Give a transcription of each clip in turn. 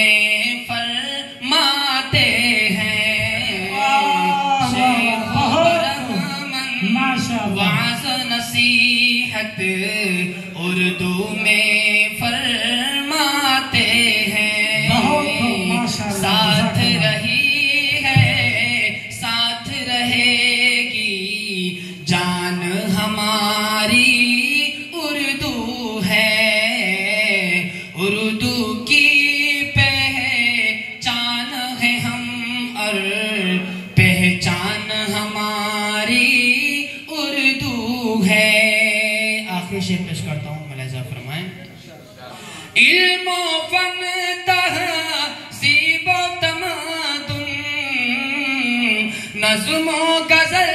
में फरमाते हैं शेख बरहमन वाज़ नसीहत उर्दू में फरमाते हैं। साथ रही है साथ रहेगी जान हमारी उर्दू है। उर्दू की पहचान है हम और पहचान हमारी उर्दू है। आखिरी शेर पेश करता हूँ, मुलाहिज़ा फरमाएं। इल्म फन तहज़ीब तमद्दुन नज़्म गज़ल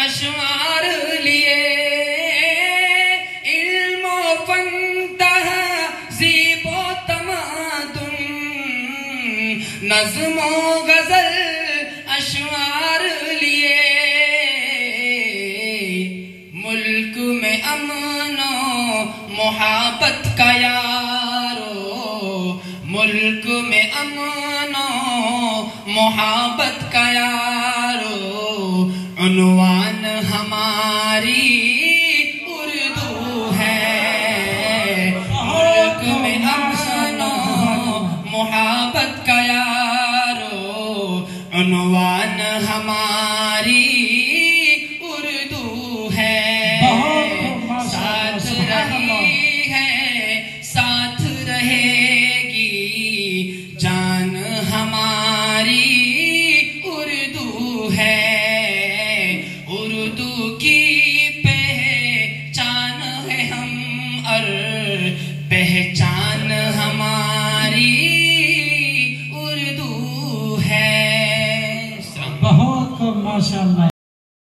अशआर लिए। इल्म फन तहज़ीब तमद्दुन नज़्म गज़ल अशआर लिए। मुल्क में अमनो मोहब्बत का यारो, मुल्क में अमनो मोहब्बत का यारो उन्वान हमारी